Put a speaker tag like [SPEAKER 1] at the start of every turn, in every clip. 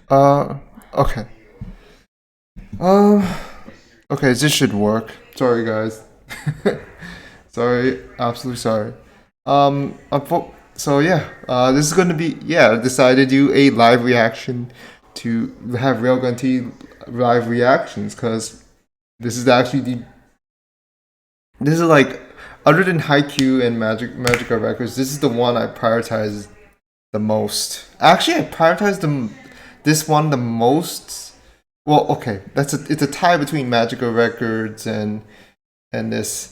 [SPEAKER 1] Uh, okay. Um, okay, this should work. Sorry, guys. Sorry, absolutely sorry. So yeah, this is going to be I decided to do a live reaction to have Railgun T live reactions because this is actually this is like other than Haikyuu and Magica Records, this is the one I prioritize the most. Actually, I prioritize this one the most. Well, okay, it's a tie between Magical Records and this.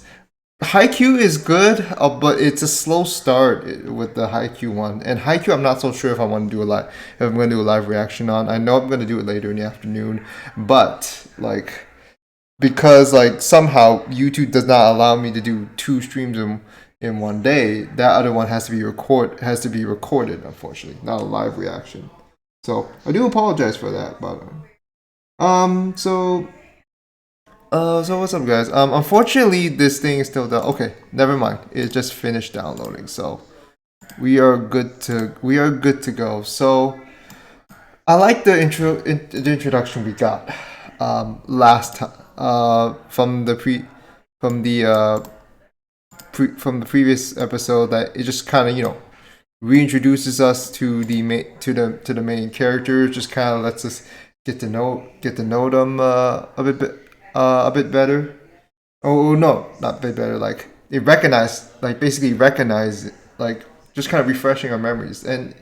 [SPEAKER 1] Haikyuu is good, but it's a slow start with the Haikyuu one. And Haikyuu, I'm not so sure if I want to do a live, if I'm going to do a live reaction on. I know I'm going to do it later in the afternoon, but like because like somehow YouTube does not allow me to do two streams in one day, that other one has to be recorded, unfortunately, not a live reaction. So I do apologize for that, but so so what's up, guys? Unfortunately, this thing is still down. Okay, never mind. It just finished downloading, so we are good to go. So I like the introduction we got last time from the from the previous episode that it just kind of reintroduces us to the main characters, just kind of lets us get to know them a bit better. Oh no, not a bit better. Like it recognize like basically recognize like just kind of refreshing our memories. And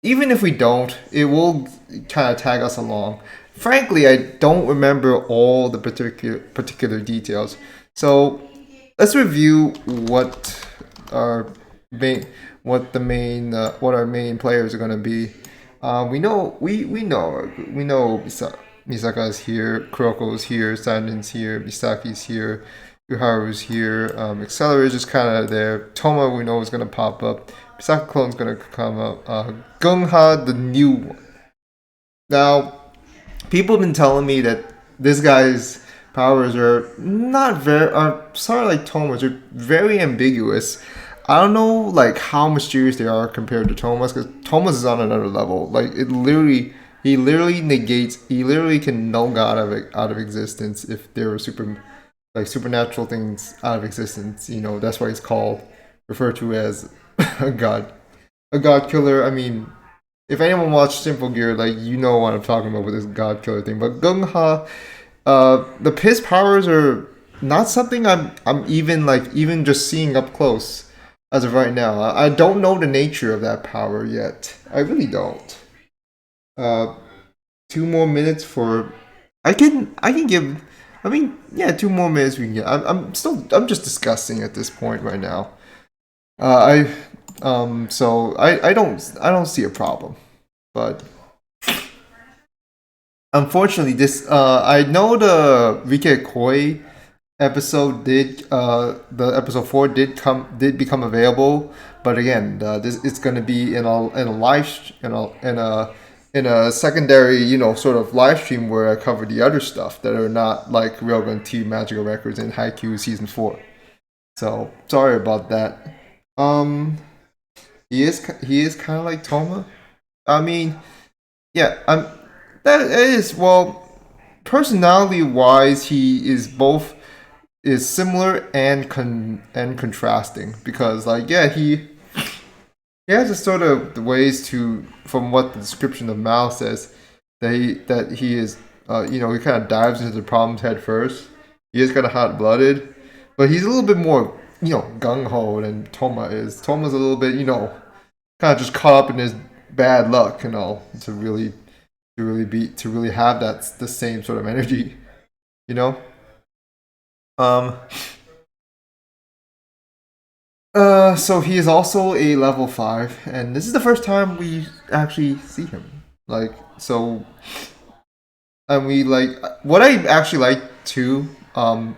[SPEAKER 1] even if we don't, it will kind of tag us along. Frankly, I don't remember all the particular details. So let's review our main what our main players are gonna be. We know Misaka's here, Kuroko's here, Sandin's here, Misaki's here, Yuharu's here. Accelerator's just kind of there. Toma we know is gonna pop up. Misaka clone's gonna come up. Gungha, the new one. Now, people have been telling me that this guy's powers are not very are sort of like Toma's. They're very ambiguous. I don't know like how mysterious they are compared to Thomas because Thomas is on another level. Like he literally can null God out of existence if there were supernatural things out of existence. You know that's why he's called referred to as a god, a god killer. I mean, if anyone watched Simple Gear, like you know what I'm talking about with this god killer thing. But Gung Ha, the piss powers are not something I'm even just seeing up close as of right now. I don't know the nature of that power yet. I really don't. Uh, 2 more minutes for I can give. I mean, yeah, 2 more minutes we can get. I'm just discussing at this point right now. So I don't see a problem, but unfortunately, this I know the Rike Koi episode the episode 4 did become available, but again, this it's going to be in a live in a secondary sort of live stream where I cover the other stuff that are not like Railgun T, Magical Records, and Haikyuu season 4. So sorry about that. Um, he is kind of like Toma. I mean, yeah, that is well, personality wise, he is both is similar and and contrasting because like yeah he has a sort of the ways to from what the description of Mao says that he is he kind of dives into the problems head first. He is kind of hot blooded, but he's a little bit more gung ho than Toma is. Toma's a little bit kind of just caught up in his bad luck to really have that the same sort of energy, you know. Um, so he is also a level 5, and this is the first time we actually see him. Like, so, and we like what I actually like too.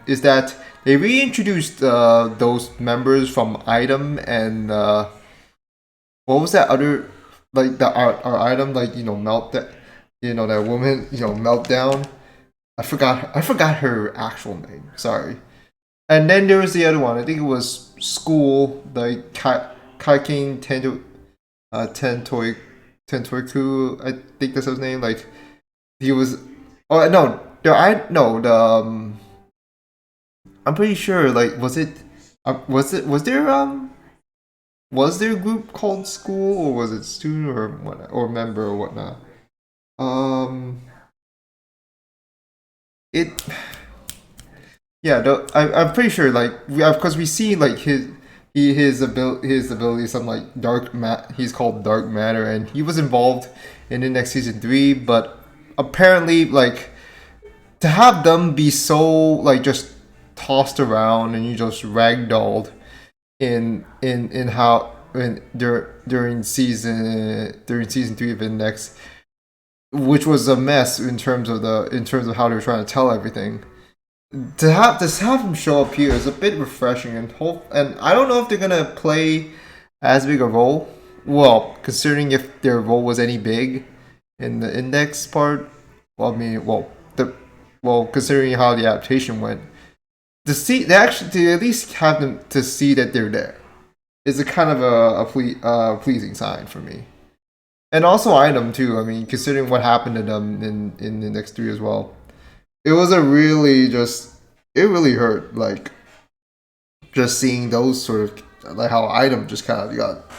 [SPEAKER 1] Is that they reintroduced those members from Item and what was that other like the our Item like melt that that woman meltdown. I forgot her actual name. Sorry. And then there was the other one. I think it was School, the Kaikin Tento, Tentoi Tentorku, I think that's his name. Like he was. Oh no, there I no the. I'm pretty sure. Like was it? Was there a group called school, or was it student or what, or member or whatnot? Um, it yeah. I'm pretty sure like because we see like his ability some like he's called dark matter, and he was involved in the next season 3, but apparently like to have them be so like just tossed around and you just ragdolled in how during season 3 of Index, which was a mess in terms of how they were trying to tell everything. To have him show up here is a bit refreshing, and I don't know if they're gonna play as big a role. Well, considering if their role was any big in the Index part, well, I mean, considering how the adaptation went, to at least have them to see that they're there is a kind of pleasing sign for me. And also item too. I mean, considering what happened to them in the next 3 as well, it was a really just it really hurt. Like just seeing those sort of like how item just kind of got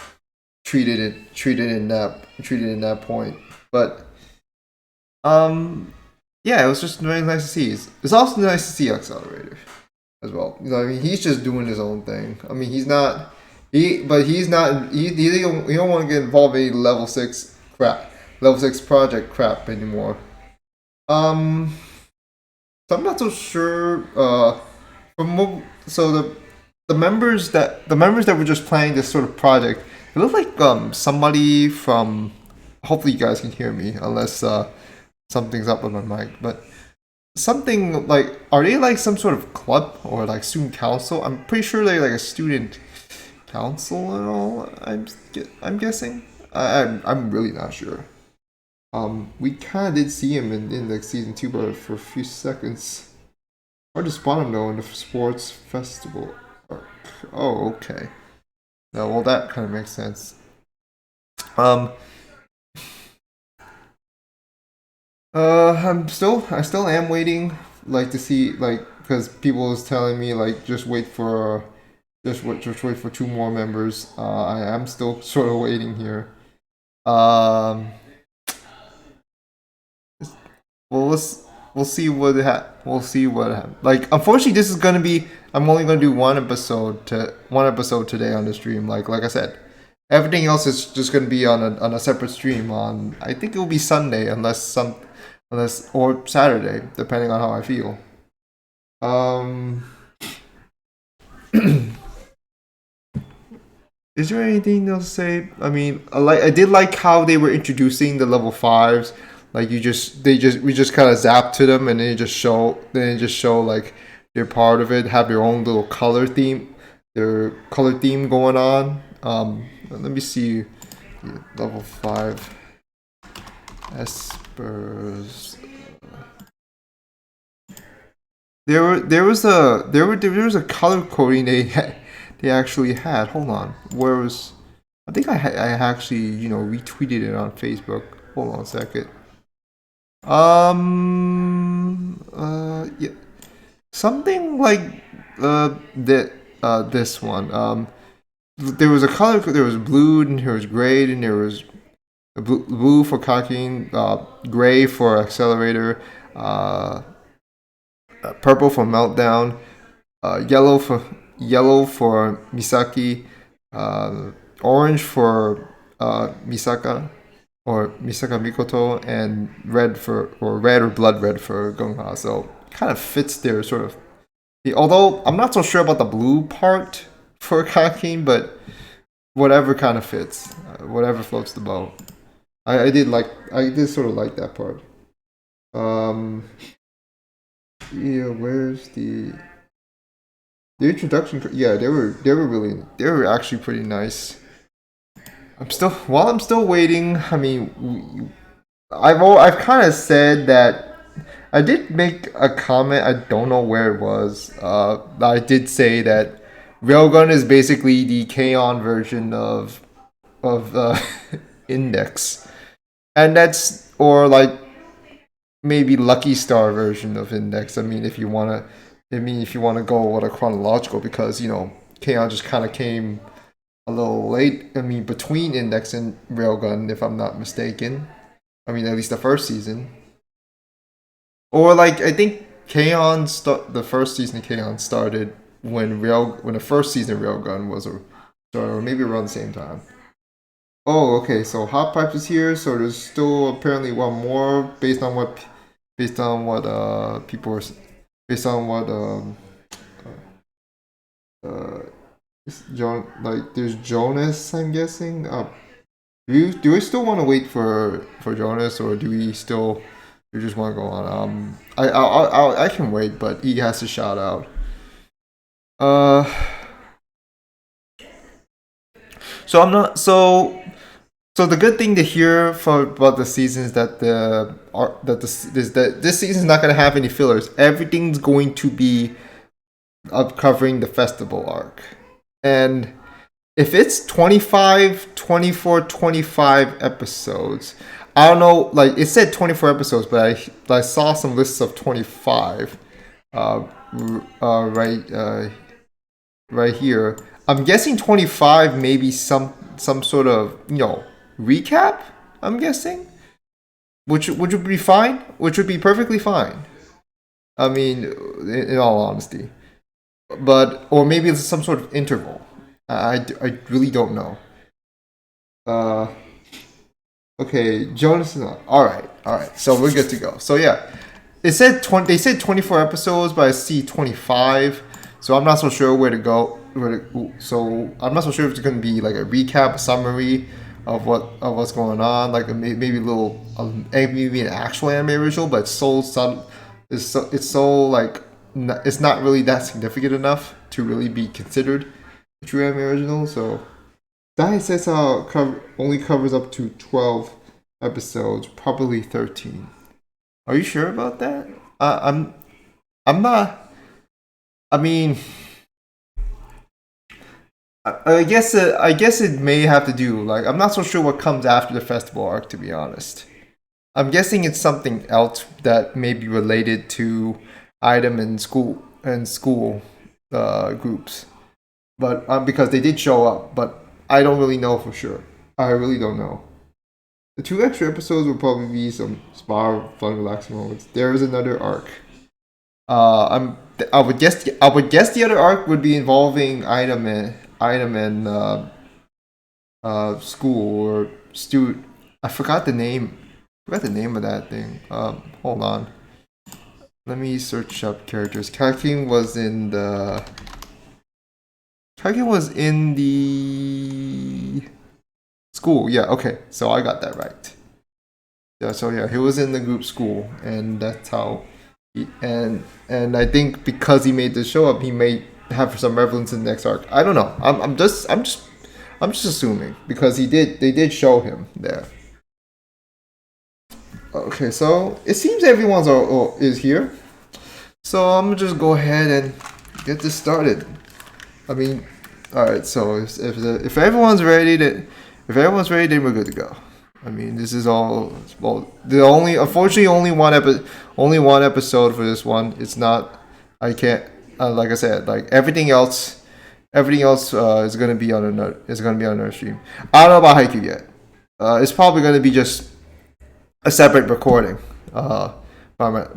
[SPEAKER 1] treated in that point. But yeah, it was just very nice to see. It's also nice to see Accelerator as well. You know, I mean, he's just doing his own thing. I mean, he's not he's not he don't want to get involved in any level 6 project crap anymore. So I'm not so sure. So the members that were just playing this sort of project, it looked like somebody from. Hopefully you guys can hear me, unless something's up with my mic. But something like, are they like some sort of club or like student council? I'm pretty sure they're like a student council and all. I'm guessing. I'm really not sure. We kind of did see him in like season 2, but for a few seconds. Hard to spot him though in the sports festival arc. Oh, okay. No, well that kind of makes sense. Um, I still am waiting, like to see, like, because people is telling me like just wait for 2 more members. I am still sort of waiting here. Um, well, we'll see like. Unfortunately, this is gonna be. I'm only gonna do one episode today on the stream. Like I said, everything else is just gonna be on a separate stream on. I think it will be Sunday unless or Saturday, depending on how I feel. Um, is there anything else to say? I mean, I did like how they were introducing the level 5s. Like we just kind of zap to them and they just show like they're part of it, have their own little their color theme going on. Let me see, level 5 espers. There was a color coding they actually had. Hold on, where was? I think I actually retweeted it on Facebook. Hold on a second. Yeah, something like this one. There was a color. There was blue, and there was gray, and there was blue for cocking, gray for accelerator, purple for meltdown, yellow for Misaki, orange for Misaka or Misaka Mikoto, and red or blood red for Gongha. So kind of fits their sort of. Although I'm not so sure about the blue part for Kakin, but whatever kind of fits, whatever floats the boat. I did sort of like that part. Yeah, where's the introduction? Yeah, they were actually pretty nice. I'm still waiting. I mean, I've kind of said that I did make a comment. I don't know where it was. I did say that Railgun is basically the K-On version of Index. and that's or like maybe Lucky Star version of Index. I mean, if you wanna, if you wanna go with a chronological, because K-On just kind of came a little late. I mean, between Index and Railgun, if I'm not mistaken. I mean, at least the first season, or like I think the first season of K-On started when the first season of Railgun was a started, or maybe around the same time. Oh, okay. So Hot Pipes is here. So there's still apparently one more based on what people are based on what uh like there's Jonas. I'm guessing. Do we still want to wait for Jonas, or do we just want to go on? I can wait, but he has to shout out. Uh, so I'm not so. So the good thing to hear about the season is that this season is not going to have any fillers. Everything's going to be up covering the festival arc, and if it's 25, 24, 25 episodes, I don't know. Like it said 24 episodes, but I saw some lists of 25. Uh, right right here. I'm guessing 25, maybe some sort of recap. I'm guessing, which would be fine, which would be perfectly fine. I mean, in all honesty, but or maybe it's some sort of interval. I really don't know. Uh, okay, Jonas is on. All right. So we're good to go. So yeah, it said 20. They said 24 episodes, but I see 25. So I'm not so sure where to go. So I'm not so sure if it's going to be like a recap, a summary of what's going on, like maybe a little, maybe an actual anime original, but it's so sub, it's so like it's not really that significant enough to really be considered a true anime original. So that says only covers up to 12 episodes, probably 13. Are you sure about that? I'm not. I mean, I guess it may have to do, like, I'm not so sure what comes after the festival arc, to be honest. I'm guessing it's something else that may be related to item and school groups, but because they did show up, but I don't really know for sure. I really don't know. The two extra episodes will probably be some spa, fun, relaxing moments. There is another arc. I would guess the other arc would be involving item and school or student. I forgot the name. I forgot the name of that thing. Hold on. Let me search up characters. Kakin was in the. Kakin was in the school. Yeah. Okay. So I got that right. Yeah. So yeah, he was in the group school, and that's how. And I think because he made the show up, he may have some relevance in the next arc. I don't know. I'm just assuming because they did show him there. Okay, so it seems everyone's is here. So I'm gonna just go ahead and get this started. I mean, all right. So if everyone's ready then we're good to go. I mean, this is all. Well, unfortunately only one episode for this one. It's not. I can't. Like I said, like everything else is gonna be on another stream. I don't know about Haikyuu yet. It's probably gonna be just a separate recording by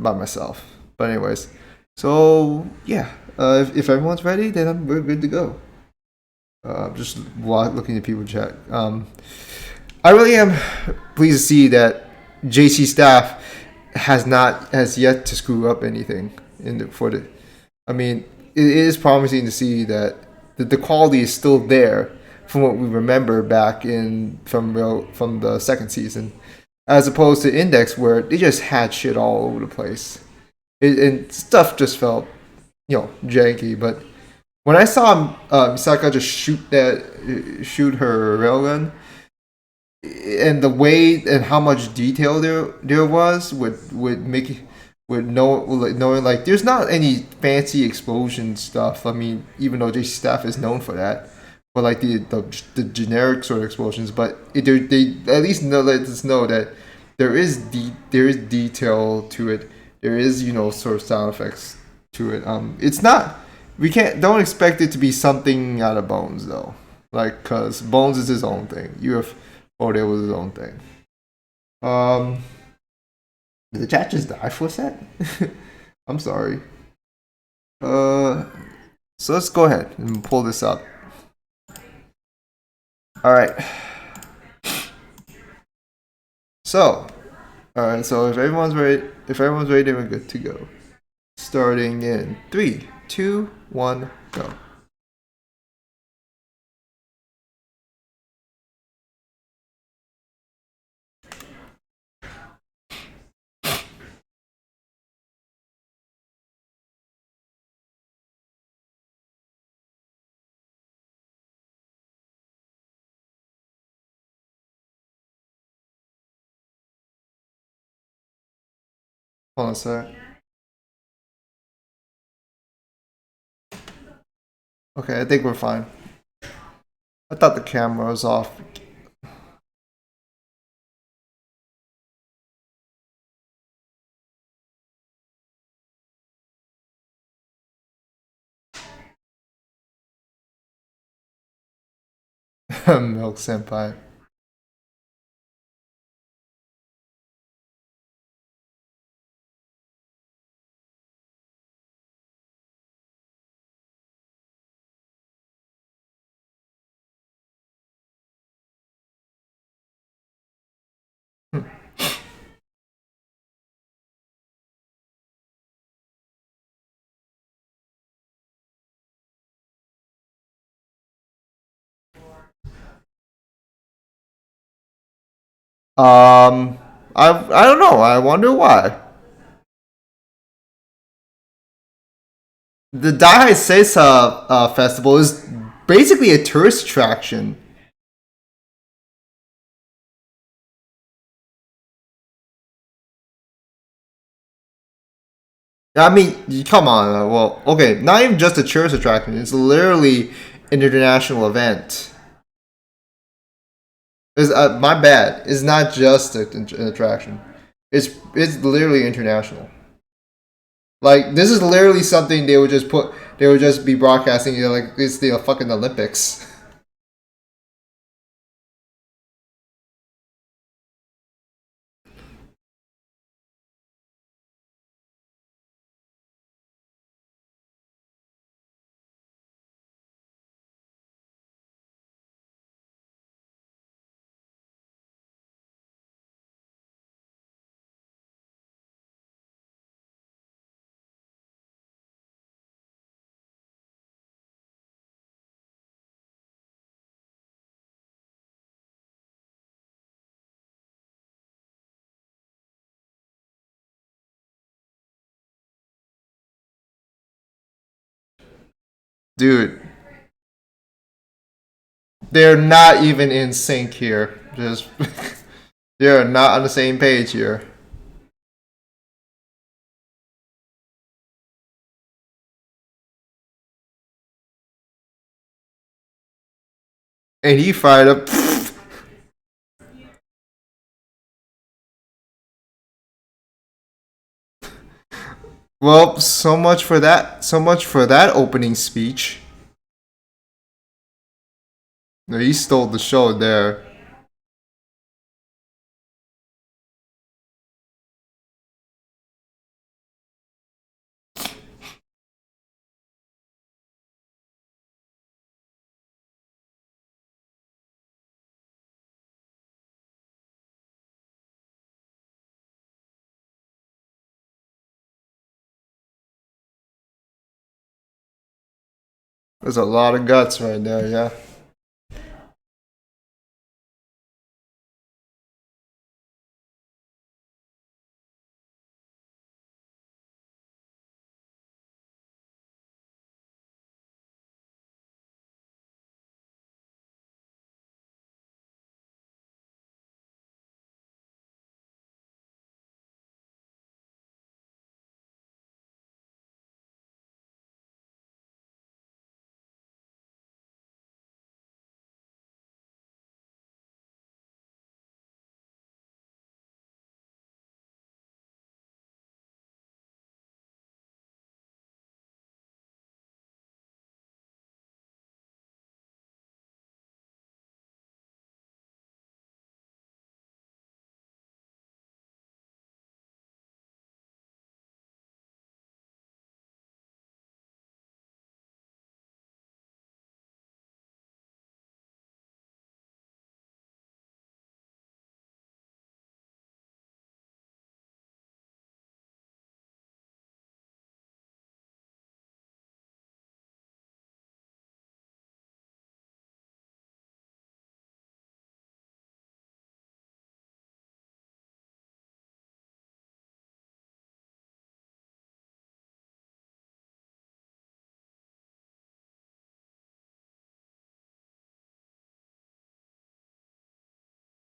[SPEAKER 1] myself. But anyways, so yeah, if everyone's ready, then we're good to go. Just looking at people chat. I really am pleased to see that JC staff has yet to screw up anything for the. I mean, it is promising to see that the quality is still there from what we remember back from the second season, as opposed to Index where they just had shit all over the place, and stuff just felt janky. But when I saw Misaka just shoot her railgun, and the way and how much detail there was would make knowing like there's not any fancy explosion stuff. I mean, even though JC Staff is known for that, but like the generic sort of explosions. But they at least let us know that there is detail to it. There is, you know, sort of sound effects to it. It's not. We can't. Don't expect it to be something out of Bones though. Like, cause Bones is his own thing. UFO was his own thing. Did the chat just die for a sec? I'm sorry. So let's go ahead and pull this up. All right. So, all right. So if everyone's ready, then we're good to go. Starting in 3, 2, 1, go. Hold on a sec. Okay, I think we're fine. I thought the camera was off. Milk Senpai. I don't know. I wonder why. The Dai Seisa festival is basically a tourist attraction. I mean, come on. Well, okay, not even just a tourist attraction. It's literally an international event. My bad. It's not just an attraction. It's literally international. Like, this is literally something they would just put. They would just be broadcasting. You know, like it's the fucking Olympics. Dude, they're not even in sync here. Just they're not on the same page here. And he fired up. Well, so much for that. So much for that opening speech. No, he stole the show there. There's a lot of guts right there, yeah.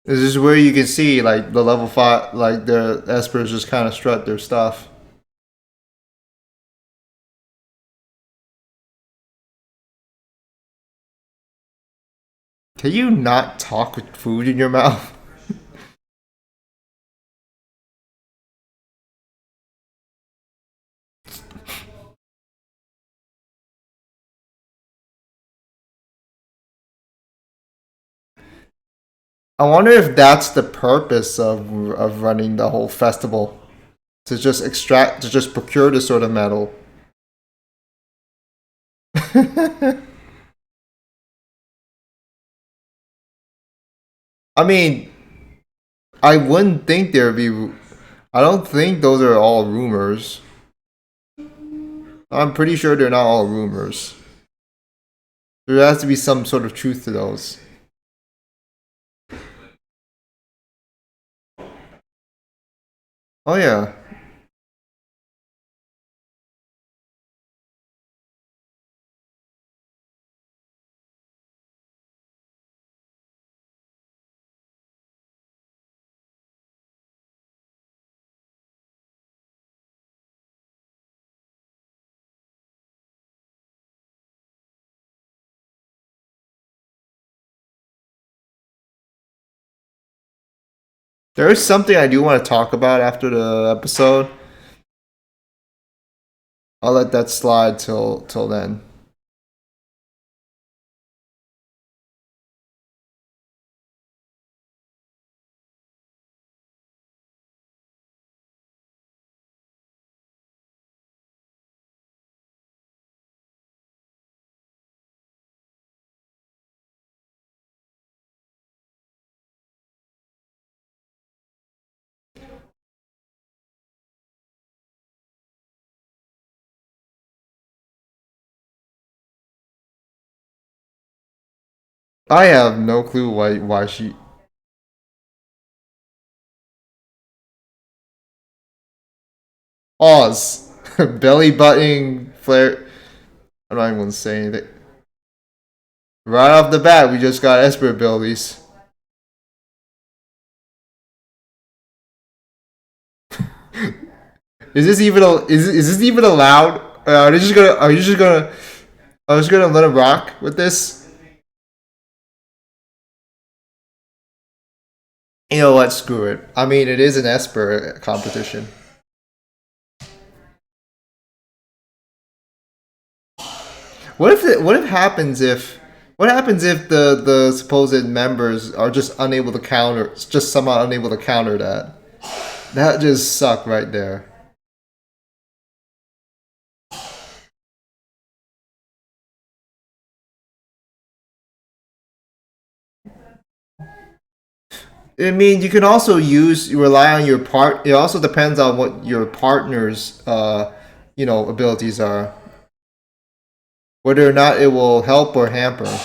[SPEAKER 1] This is where you can see like the level 5, like the espers just kind of strut their stuff. Can you not talk with food in your mouth? I wonder if that's the purpose of running the whole festival, to just extract, to just procure this sort of metal. I mean, I wouldn't think there'd be. I don't think those are all rumors. I'm pretty sure they're not all rumors. There has to be some sort of truth to those. Oh yeah. There is something I do want to talk about after the episode. I'll let that slide till then. I have no clue why she. Oz. Belly button flare. I'm not even gonna say anything. Right off the bat, we just got Esper abilities. Is this even allowed? Are they just gonna? Are you just gonna? I was gonna let him rock with this. You know what? Screw it. I mean, it is an Esper competition. What if happens if what happens if the supposed members are just unable to counter, just somehow unable to counter that? That just suck right there. I mean, you can also rely on your part. It also depends on what your partner's abilities are, whether or not it will help or hamper.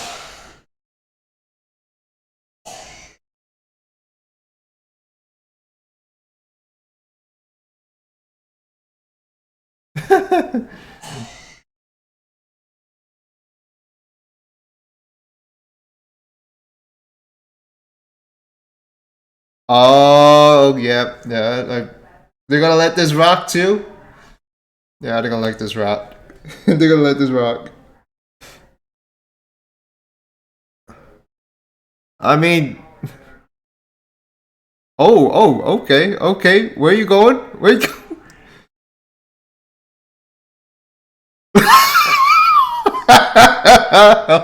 [SPEAKER 1] Oh, yep, yeah. Like, they're gonna let this rock too. Yeah, they're gonna let this rock. They're gonna let this rock. I mean, okay, okay. Where you going? Where you?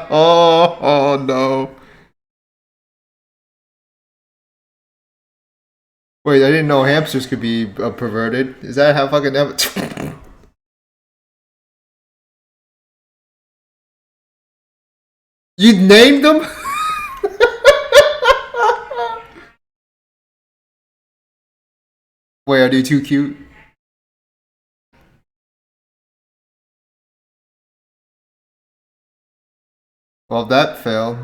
[SPEAKER 1] Oh no. Wait, I didn't know hamsters could be perverted. Is that how fucking? You named them? Wait, are they too cute? Well, that failed.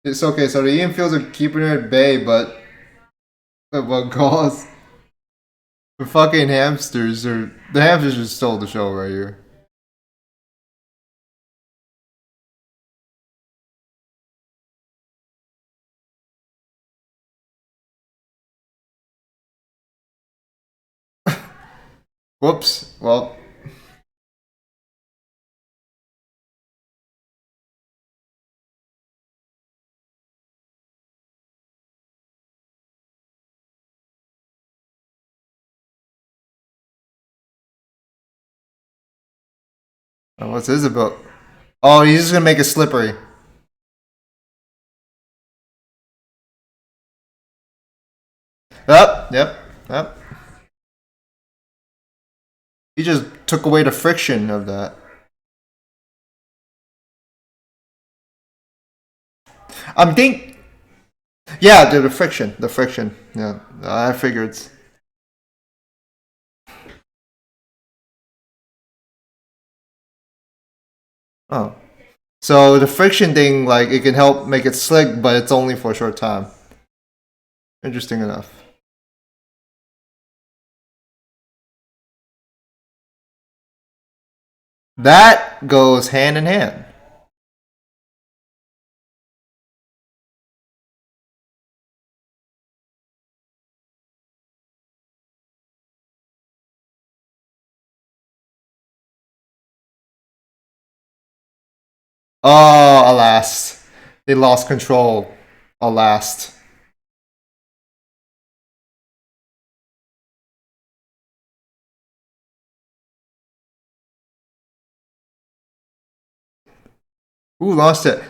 [SPEAKER 1] It's okay. So the Ian Fields are keeping her at bay, but at what cost? The fucking hamsters are. The hamsters just stole the show right here. Whoops. Well. What's this about? Oh, he's just gonna make it slippery. Yep. He just took away the friction of that. I'm think. Yeah, the friction. The friction. Yeah, I figured. Oh. So the friction thing, like, it can help make it slick, but it's only for a short time. Interesting enough. That goes hand in hand. Oh, alas. They lost control. Alas. Who lost it?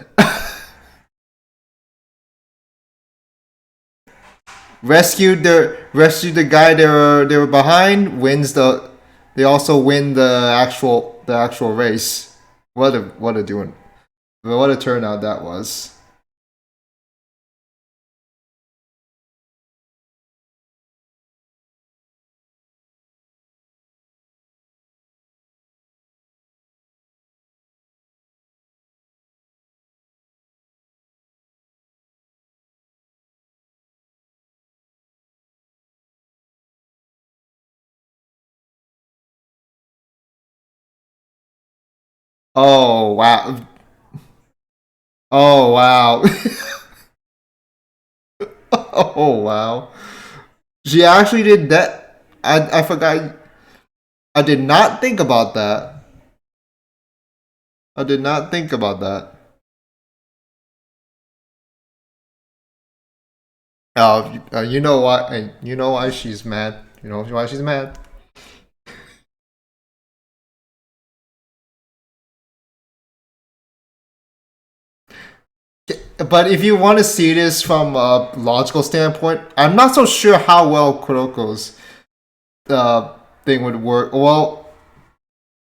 [SPEAKER 1] rescued the guy they were behind. Wins the. They also win the actual race. What a doing. What a turnout that was. Oh wow. Oh wow. Oh wow. She actually did that. I forgot. I did not think about that. I did not think about that. You know why? You know why she's mad. You know why she's mad. But if you want to see this from a logical standpoint, I'm not so sure how well Kuroko's thing would work. Well,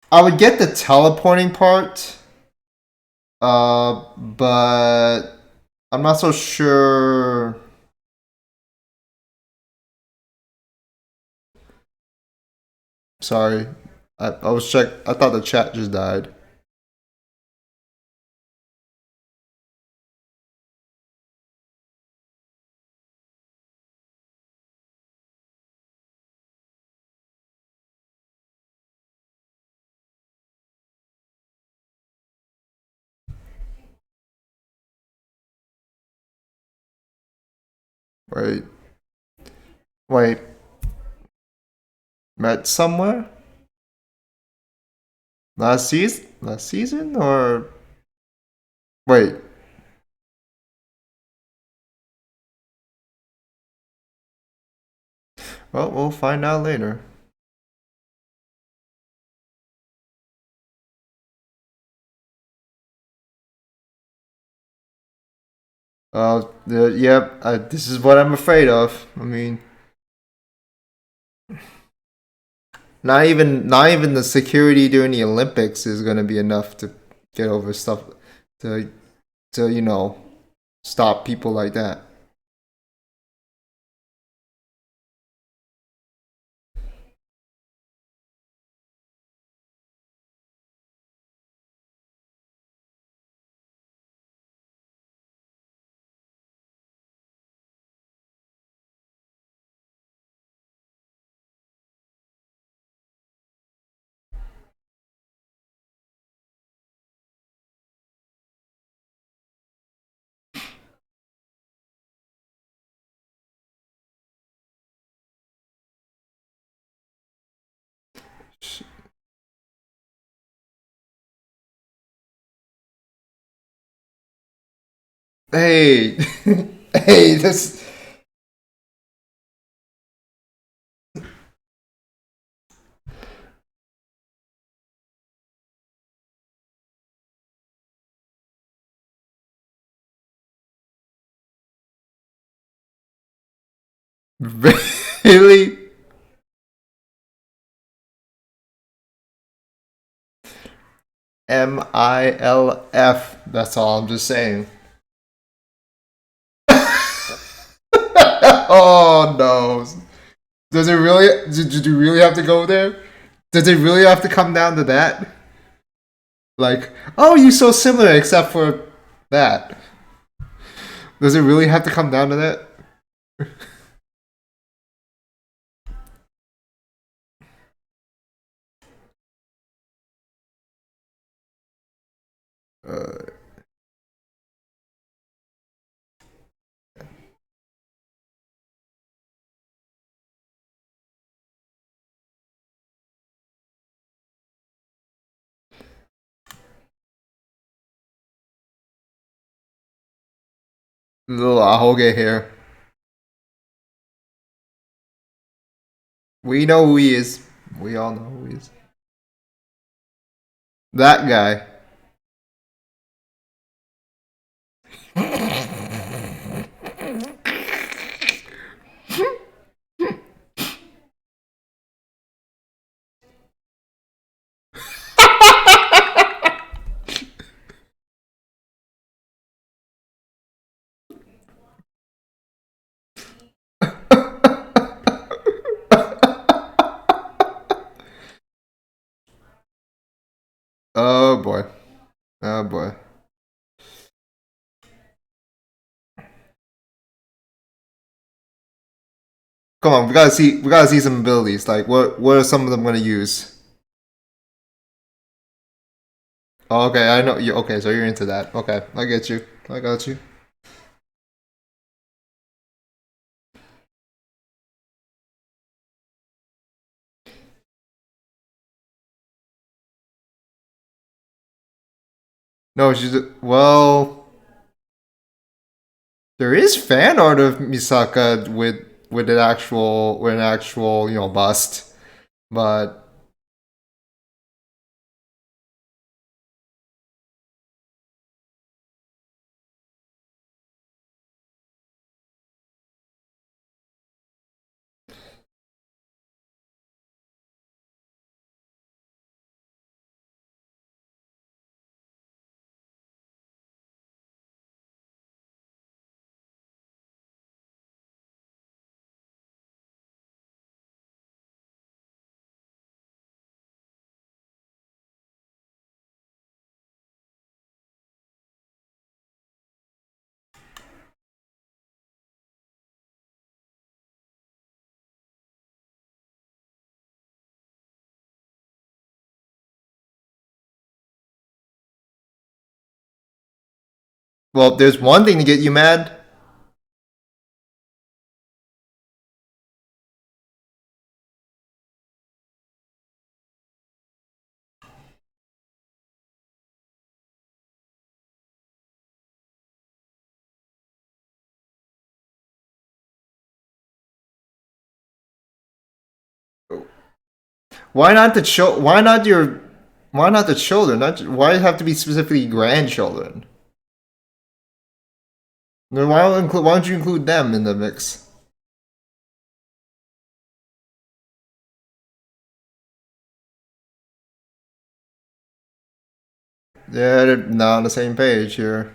[SPEAKER 1] I would get the teleporting part, but I'm not so sure. Sorry, I was check. I thought the chat just died. Wait, wait, met somewhere last season? Last season or wait? Well, we'll find out later. Yep. This is what I'm afraid of. I mean, not even the security during the Olympics is gonna be enough to get over stuff to stop people like that. Hey, hey, this. Really? MILF. That's all I'm just saying. Oh no. Does it really? Did you really have to go there? Does it really have to come down to that? Like, oh, you're so similar except for that. Does it really have to come down to that? Uh, little ahoge here. We know who he is. We all know who he is. That guy. Oh boy. Oh boy. Come on, we gotta see some abilities. Like what are some of them gonna use? Oh, okay, I know you okay, so you're into that. Okay, I get you. I got you. No, she's well there is fan art of Misaka with an actual, bust. But well, there's one thing to get you mad. Why not the why not the children? Why does it have to be specifically grandchildren? Then why don't you include them in the mix? Yeah, they're not on the same page here.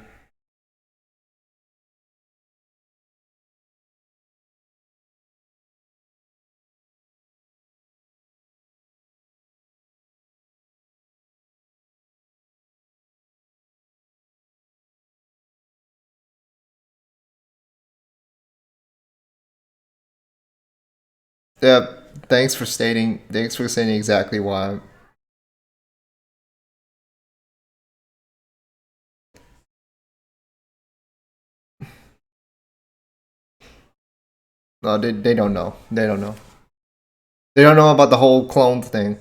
[SPEAKER 1] Yeah, thanks for stating exactly why. No, they don't know. They don't know. They don't know about the whole clone thing.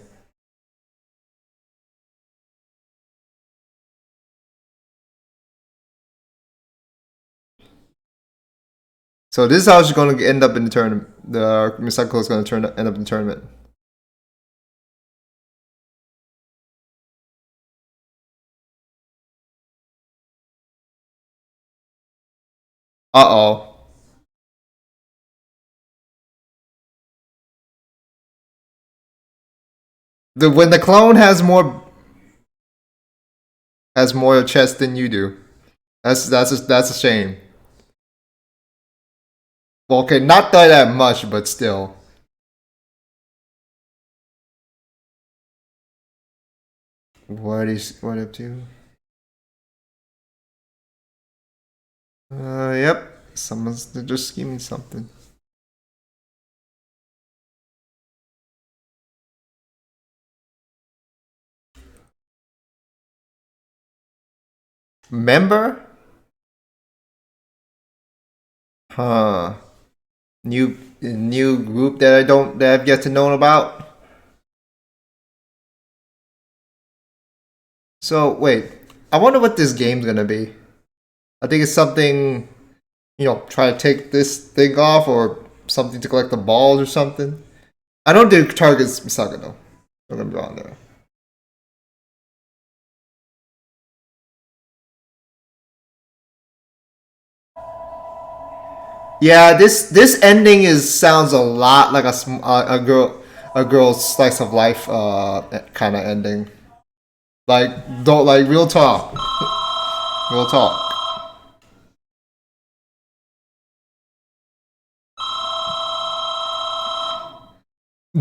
[SPEAKER 1] So this is how she's going to end up in the tournament. The Misako is going to end up in the tournament. Uh-oh. When the clone has more chest than you do, that's a shame. Well, okay, not that much, but still. What up to? Yep. Someone's just scheming something. Member? Huh. New group that I've yet to know about. So wait, I wonder what this game's gonna be. I think it's something, try to take this thing off or something to collect the balls or something. I don't think target's Misaka though. Don't get me wrong there. Yeah, this ending sounds a lot like a girl's slice of life kind of ending. Like real talk, real talk.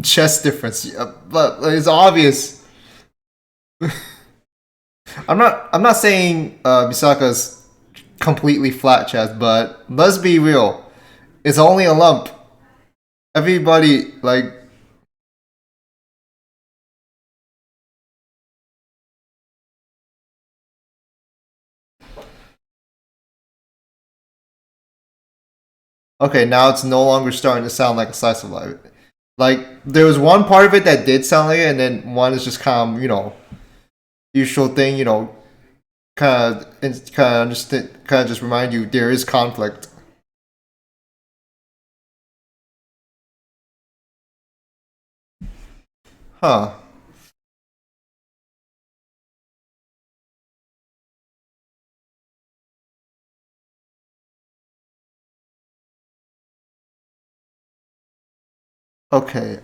[SPEAKER 1] Chest difference, yeah, but it's obvious. I'm not saying Misaka's completely flat chest, but let's be real. It's only a lump. Everybody like. Okay, now it's no longer starting to sound like a slice of life. Like there was one part of it that did sound like it, and then one is just kind of usual thing, kind of just remind you there is conflict. Huh. Okay.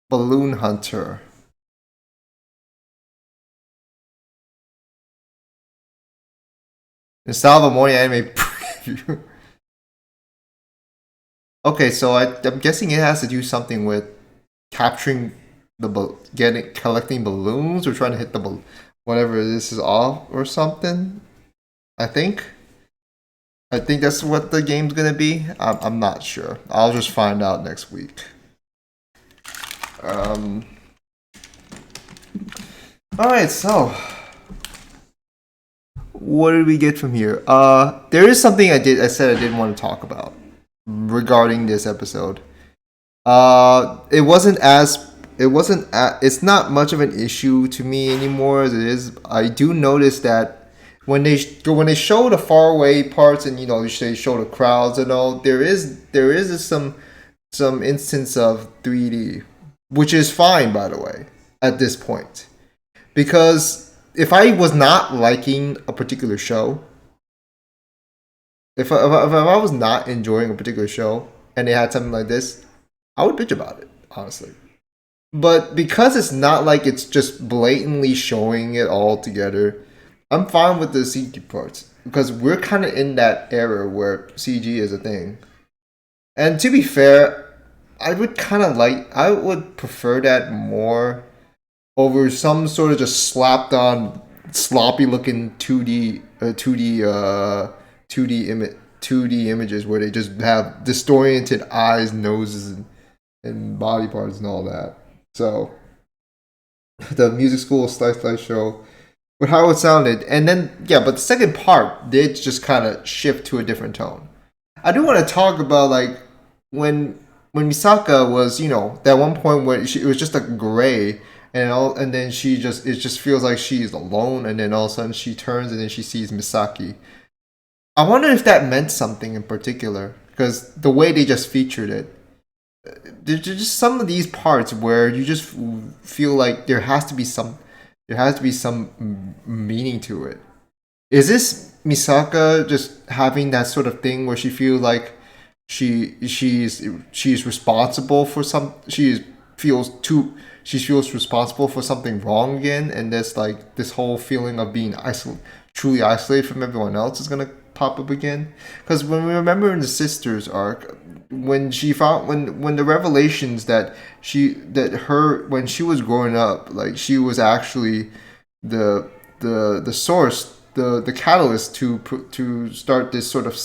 [SPEAKER 1] Balloon Hunter. Install the morning anime preview. Okay, so I'm guessing it has to do something with capturing collecting balloons or trying to hit the whatever this is off or something. I think. I think that's what the game's gonna be. I'm not sure. I'll just find out next week. All right, so what did we get from here? There is something I said I didn't want to talk about regarding this episode. It's not much of an issue to me anymore as it is. I do notice that when they show the far away parts and they show the crowds and all, there is some instance of 3D, which is fine, by the way, at this point. Because if I was not liking a particular show, if I was not enjoying a particular show and they had something like this, I would bitch about it, honestly. But because it's not like it's just blatantly showing it all together, I'm fine with the CG parts. Because we're kind of in that era where CG is a thing. And to be fair, I would prefer that more over some sort of just slapped on sloppy looking 2D images where they just have disoriented eyes, noses, and body parts and all that. So the music school slice show with how it sounded, and then but the second part did just kind of shift to a different tone. I do want to talk about like when Misaka was that one point where it was just a gray, and then it just feels like she's alone, and then all of a sudden she turns and then she sees Misaki. I wonder if that meant something in particular, because the way they just featured it, there's just some of these parts where you just feel like there has to be some meaning to it. Is this Misaka just having that sort of thing where she feels like she's responsible for she feels responsible for something wrong again, and there's like this whole feeling of being truly isolated from everyone else is gonna pop up again? Because when we remember in the sisters arc, when she found when the revelations that when she was growing up, like she was actually the source, the catalyst to start this sort of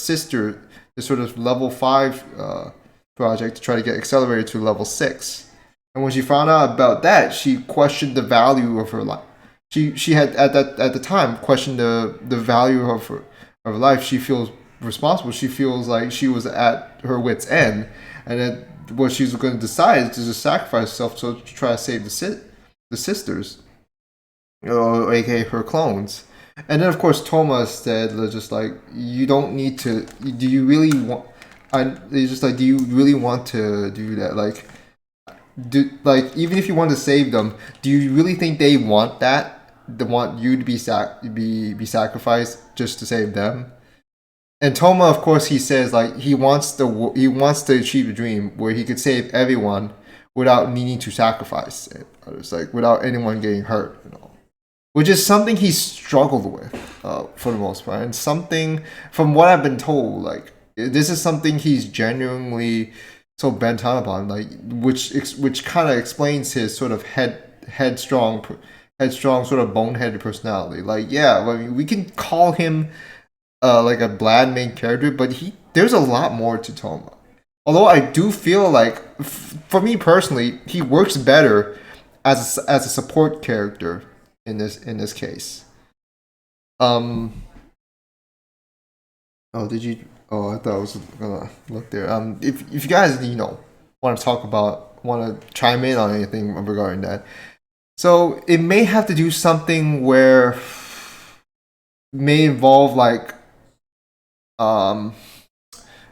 [SPEAKER 1] level 5 project to try to get accelerated to level 6. And when she found out about that, she questioned the value of her life. She had at the time questioned the value of her life. She feels responsible. She feels like she was at her wit's end, and that what she's going to decide is to just sacrifice herself to try to save the sisters, or aka her clones. And then of course Toma said just like, you don't need to. Do you really want? It's just like, do you really want to do that? Like, even if you want to save them, do you really think they want that? They want you to be sacrificed just to save them? And Toma, of course, he says like he wants to achieve a dream where he could save everyone without needing to sacrifice it. It's like without anyone getting hurt, which is something he struggled with for the most part, and something from what I've been told, like this is something he's genuinely so bent on upon, like which kind of explains his sort of headstrong sort of boneheaded personality. Like, yeah, I mean, we can call him like a bland main character, but there's a lot more to Toma. Although I do feel like, for me personally, he works better as a support character in this case. Oh, did you? Oh, I thought I was gonna look there. If you guys want to chime in on anything regarding that, so it may have to do something where may involve like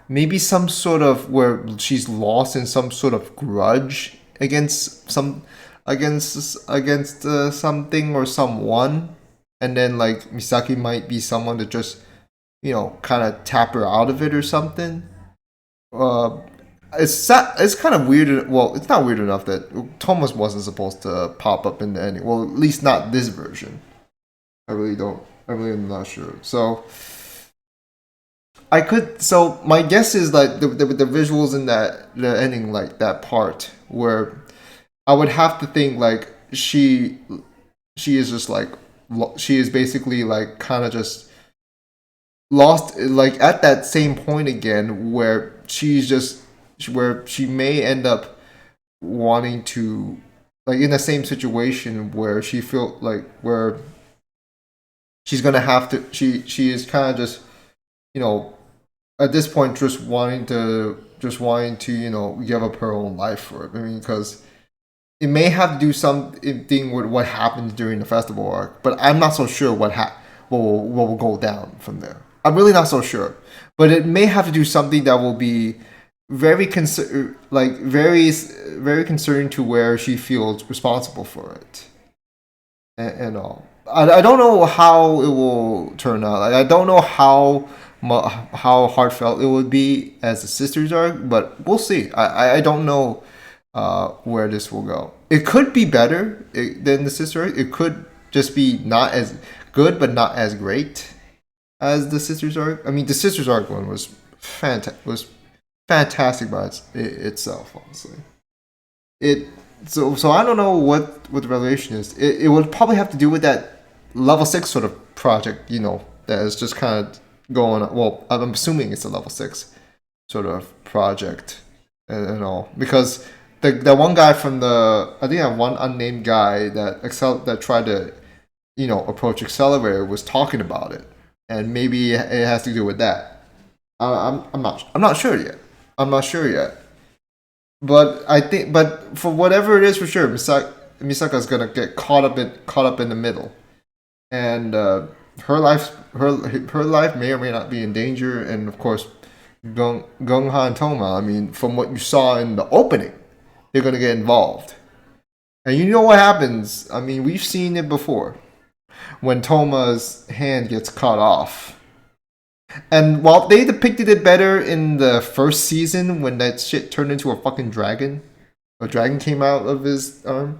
[SPEAKER 1] maybe some sort of where she's lost in some sort of grudge against something or someone, and then like Misaki might be someone to just kind of tap her out of it or something. It's kind of weird. Well, it's not weird enough that Thomas wasn't supposed to pop up in the ending. Well, at least not this version. I really am not sure. So So my guess is like the visuals in the ending, like that part where I would have to think like she is just like she is basically like kind of just lost, like at that same point again where she may end up wanting to, like in the same situation where she feel like where she's gonna have to she is kind of just at this point just wanting to give up her own life for it. I mean, because it may have to do something with what happened during the festival arc, but I'm not so sure what will go down from there. I'm really not so sure, but it may have to do something that will be very very concerning to where she feels responsible for it, and all. I don't know how it will turn out. Like, I don't know how heartfelt it would be as the sisters arc, but we'll see. I don't know where this will go. It could be better than the sister arc. It could just be not as good, but not as great as the sisters arc. I mean, the sisters arc one was fantastic by itself. Honestly, so I don't know what the relation is. It would probably have to do with that level 6 sort of project. That is just kind of going on. Well, I'm assuming it's a level 6 sort of project and all, because the one guy from I think that one unnamed guy that tried to approach Accelerator was talking about it, and maybe it has to do with that. I'm not sure yet. I'm not sure yet. But I think, but for whatever it is, for sure, Misaka's gonna get caught up in the middle, and her life may or may not be in danger. And of course, Gung-ha and Toma, I mean, from what you saw in the opening, they're gonna get involved. And you know what happens? I mean, we've seen it before when Toma's hand gets cut off. And while they depicted it better in the first season when that shit turned into a fucking dragon, a dragon came out of his arm.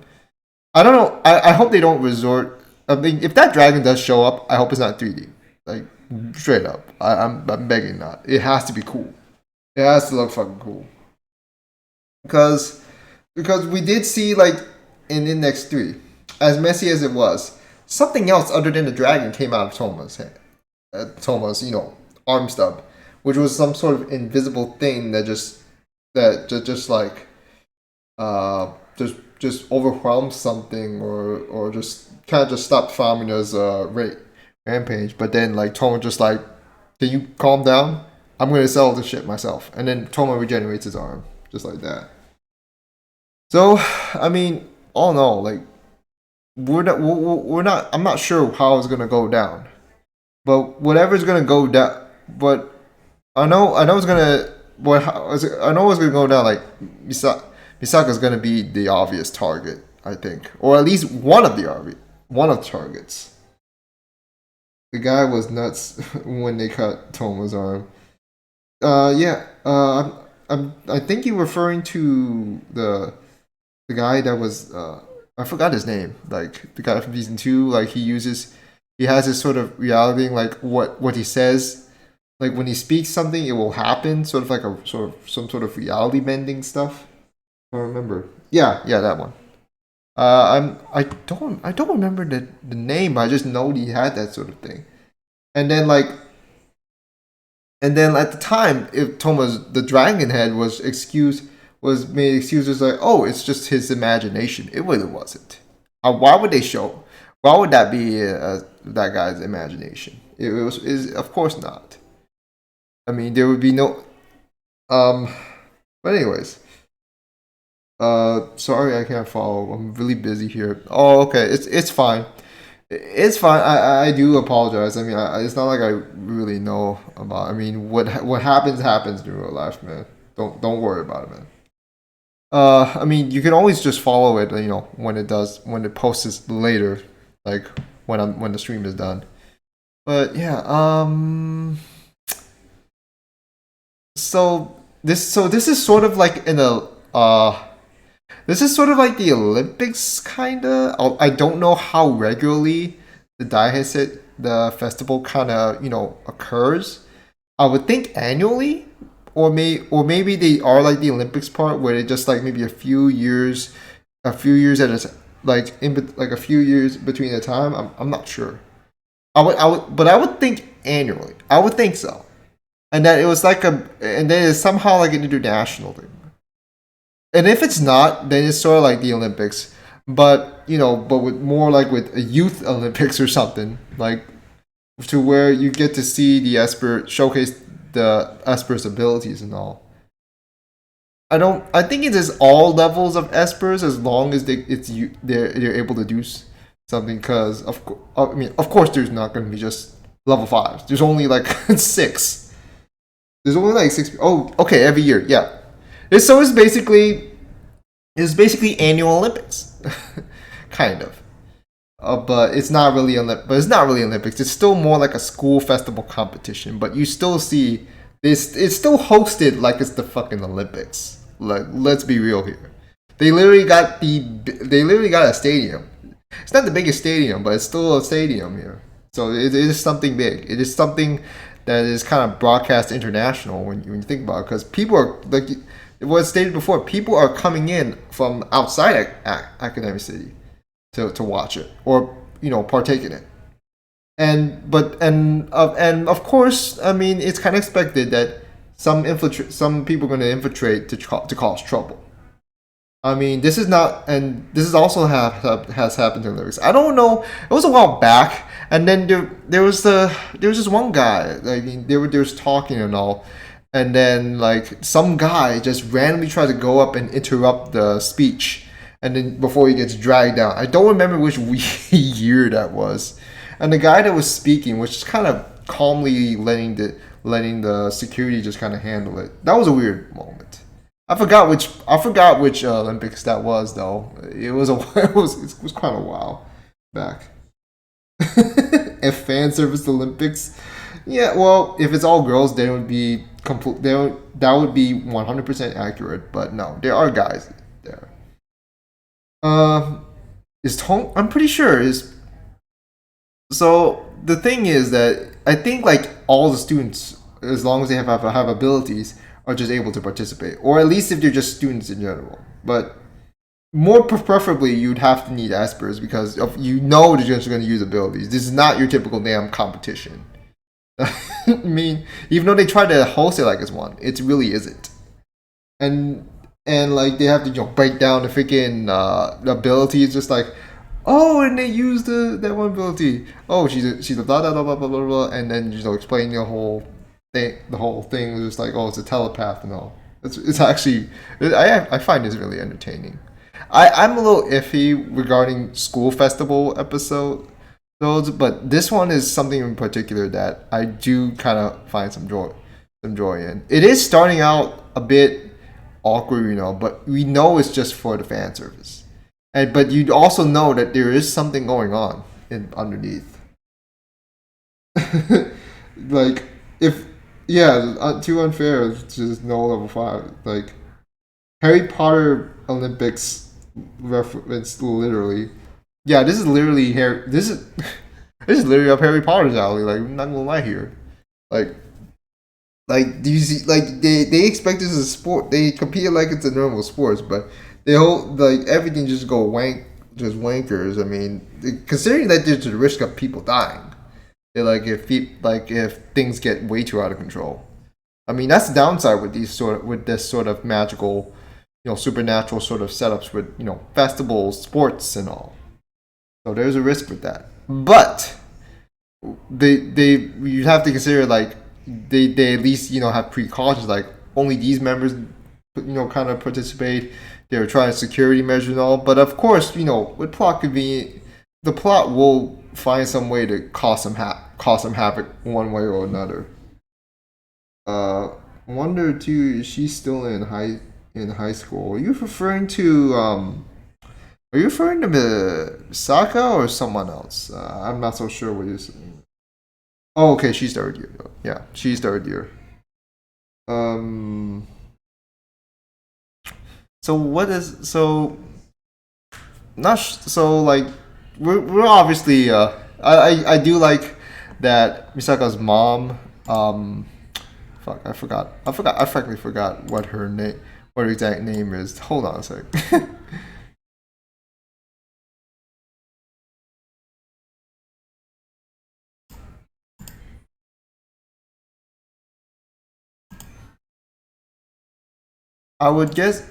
[SPEAKER 1] I don't know. I hope they don't resort. I mean, if that dragon does show up, I hope it's not 3D. Like, straight up. I'm begging not. It has to be cool. It has to look fucking cool. Because we did see, like, in Index 3, as messy as it was, something else other than the dragon came out of Toma's hand. Toma's, arm stub, which was some sort of invisible thing that just overwhelmed something or just kind of just stopped Famina's rampage. But then like Toma just like, can you calm down? I'm gonna sell this shit myself. And then Toma regenerates his arm just like that. So I mean, all in all, like we're not. I'm not sure how it's gonna go down, but whatever's gonna go down. But I know it's gonna. I know it's gonna go down. Like Misaka's gonna be the obvious target, I think, or at least one of the targets. The guy was nuts when they cut Toma's arm. I think you're referring to the guy that was I forgot his name. Like the guy from season 2. Like he has this sort of reality, like what he says. Like when he speaks something, it will happen. Sort of like some sort of reality bending stuff. I don't remember. Yeah, that one. I don't remember the name. I just know he had that sort of thing. And then at the time, if the dragon head was made excuses like, oh, it's just his imagination. It really wasn't. Why would they show? Why would that be that guy's imagination? It was of course not. I mean, there would be no. But anyways. Sorry, I can't follow. I'm really busy here. Oh, okay. It's fine. It's fine. I do apologize. I mean, it's not like I really know about. I mean, what happens in real life, man. Don't worry about it, man. I mean, you can always just follow it. When it posts later, like when the stream is done. But yeah. So this is sort of like this is sort of like the Olympics, kinda. I don't know how regularly the Daihatsu, the festival, kind of occurs. I would think annually, or maybe they are like the Olympics part, where they just like maybe a few years at a a few years between the time. I'm not sure. But I would think annually. I would think so, and that it was and then it's somehow like an international thing. And if it's not, then it's sort of like the Olympics, but with a youth Olympics or something, like to where you get to see the Esper showcase the Esper's abilities and all. I think it is all levels of Espers as long as they're able to do something. Because of course, there's not going to be just level 5s. There's only like 6. There's only like 6. Oh, okay, every year, yeah. It's basically annual Olympics, kind of. But it's not really Olympics. It's still more like a school festival competition. But you still see it's still hosted like it's the fucking Olympics. Like, let's be real here. They literally got a stadium. It's not the biggest stadium, but it's still a stadium here. So it is something big. It is something that is kind of broadcast international when you think about it, because people are like. It was stated before, people are coming in from outside Academic City to watch it or partake in it, and of course, I mean, it's kind of expected that some people are going to infiltrate to cause trouble. I mean, this is also has happened in lyrics. I don't know. It was a while back, and then there was this one guy. I mean, they were talking and all. And then, like, some guy just randomly tried to go up and interrupt the speech. and then before he gets dragged down. I don't remember which year that was. And the guy that was speaking was just kind of calmly letting the security just kind of handle it. That was a weird moment. I forgot which Olympics that was though. It was it was quite a while back. If fan service Olympics, yeah. Well, if it's all girls, then it would be complete. That would be 100% accurate. But no, there are guys there. Um, is Tom? I'm pretty sure is. So the thing is that I think like all the students, as long as they have abilities, are just able to participate, or at least if they're just students in general. But more preferably, you'd have to need Aspers because of, they're just going to use abilities. This is not your typical damn competition. I mean, even though they try to host it like it's one, it really isn't. And like they have to break down the freaking abilities, just like, oh, and they use that one ability. Oh, she's a blah blah blah blah blah blah blah, and then explain the whole thing. The whole thing is just like, oh, it's a telepath and all. It's actually I find this really entertaining. I'm a little iffy regarding school festival episodes, but this one is something in particular that I do kind of find some joy in. It is starting out a bit awkward, but we know it's just for the fan service. But you also know that there is something going on underneath. Like, if, yeah, too unfair, it's just no level 5. Like, Harry Potter Olympics reference literally. Yeah, this is literally this is literally up Harry Potter's alley. Like, I'm not gonna lie here. Like, do you see? Like, they expect this as a sport. They compete it like it's a normal sports, but they hold like everything just just wankers. I mean, considering that there's the risk of people dying, if things get way too out of control. I mean, that's the downside with this sort of magical, supernatural sort of setups with festivals, sports, and all. So there's a risk with that. But you have to consider like they at least have precautions, like only these members kind of participate. They're trying security measures and all, but of course with plot convenient, the plot will find some way to cause some havoc one way or another. Wonder too, is she still in high school? Are you referring to Misaka or someone else? I'm not so sure what you're saying. Oh, okay, she's third year. Yeah, she's third year. Um. So what is so not so like we're obviously I do like that Misaka's mom fuck I frankly forgot what her exact name is. Hold on a sec. I would guess.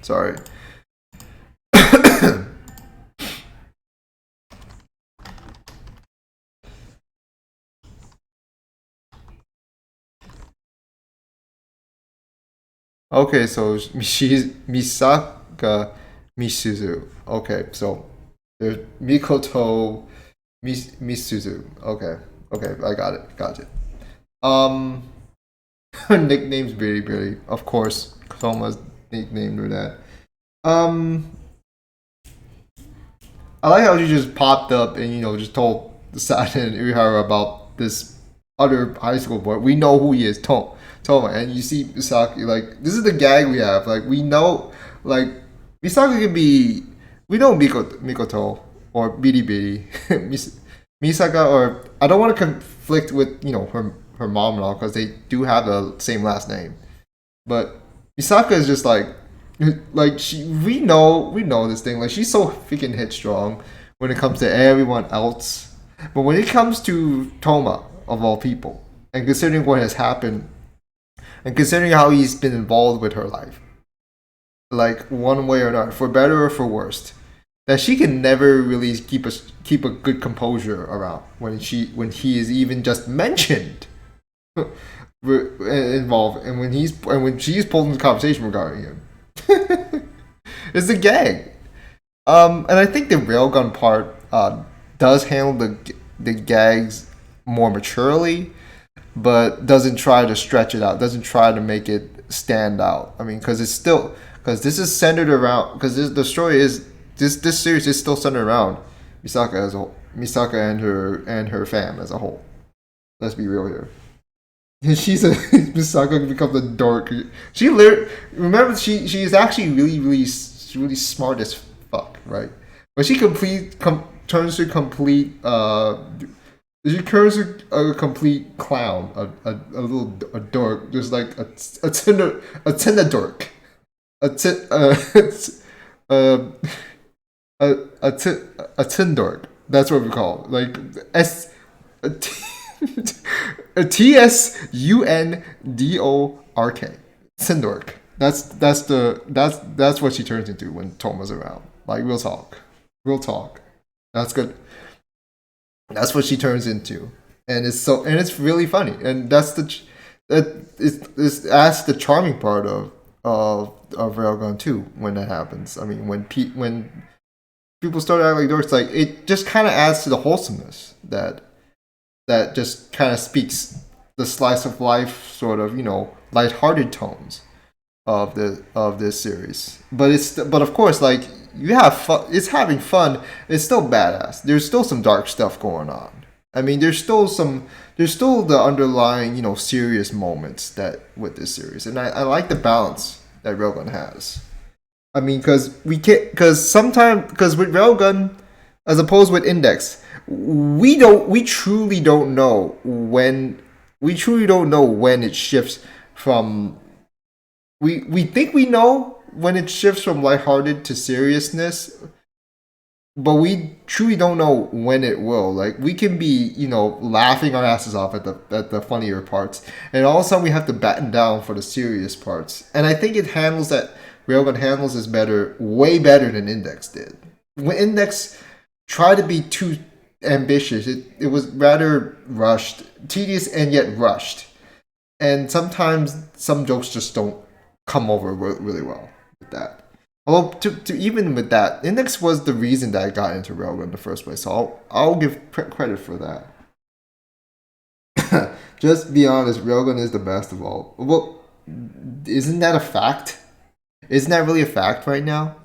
[SPEAKER 1] Sorry. Okay, so she's Misaka Misuzu. Okay, so there's Mikoto Misuzu. Okay, okay, I got it. Got it. Um, her nickname's Billy Billy. Of course, Toma's nicknamed her that. Um, I like how she just popped up and just told Saturn and Uehara about this other high school boy. We know who he is, Toma, and you see Misaki. Like, this is the gag we have. Like, we know, like, Misaki can be. We know Mikoto or Bidi Bidi, Misaka, or I don't want to conflict with her mom and all because they do have the same last name, but Misaka is just like we know this thing. Like, she's so freaking headstrong when it comes to everyone else, but when it comes to Toma of all people, and considering what has happened, and considering how he's been involved with her life, like one way or another, for better or for worse, that she can never really keep a good composure around when he is even just mentioned involved, and when she's pulled into conversation regarding him. it's a gag. And I think the railgun part does handle the gags more maturely, but doesn't try to stretch it out. Doesn't try to make it stand out. I mean, because it's still because this is centered around because the story is this series is still centered around Misaka as a whole, Misaka and her fam as a whole. Let's be real here. She's a Misaka becomes a dork. She remember she's actually really smart as fuck, right? But she turns to complete she turns to a complete clown, a little a dork, just like a tender dork, a tin uh, a tin dork. That's what we call it. Like s a t a Tundork. Sindork. That's what she turns into when Toma's around. Like real talk. Real talk. That's good. That's what she turns into. And it's really funny. And that's that's the charming part of Railgun too when that happens. I mean when people start acting like dorks, like it just kinda adds to the wholesomeness that just kind of speaks the slice of life sort of lighthearted tones of this series. But of course, like you have fun. It's having fun. It's still badass. There's still some dark stuff going on. I mean, there's still the underlying serious moments that with this series, and I like the balance that Railgun has. I mean, because with Railgun, as opposed with Index, we truly don't know when it shifts from we think we know when it shifts from lighthearted to seriousness, but we truly don't know when it will. Like we can be laughing our asses off at the funnier parts, and all of a sudden we have to batten down for the serious parts. And I think Railgun handles this way better than Index did. When Index tried to be too ambitious, it was rather rushed, tedious, and yet rushed. And sometimes some jokes just don't come over really well with that. Although to even with that, Index was the reason that I got into Railgun in the first place. So I'll give credit for that. Just be honest, Railgun is the best of all. Well, isn't that a fact? Isn't that really a fact right now?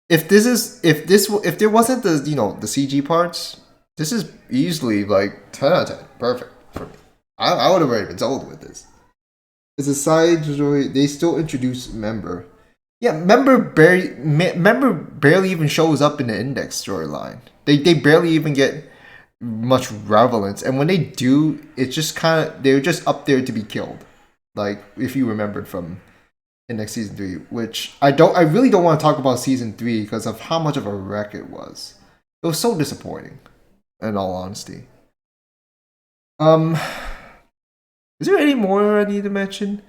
[SPEAKER 1] If there wasn't the CG parts, this is easily like 10 out of 10, perfect for me. I would have already been told with this. As a side story, they still introduce Member. Yeah, Member barely even shows up in the Index storyline. They barely even get much relevance, and when they do, it's just they're just up there to be killed. Like if you remembered from Index season 3, which I really don't want to talk about season 3 because of how much of a wreck it was. It was so disappointing, in all honesty. Is there any more I need to mention?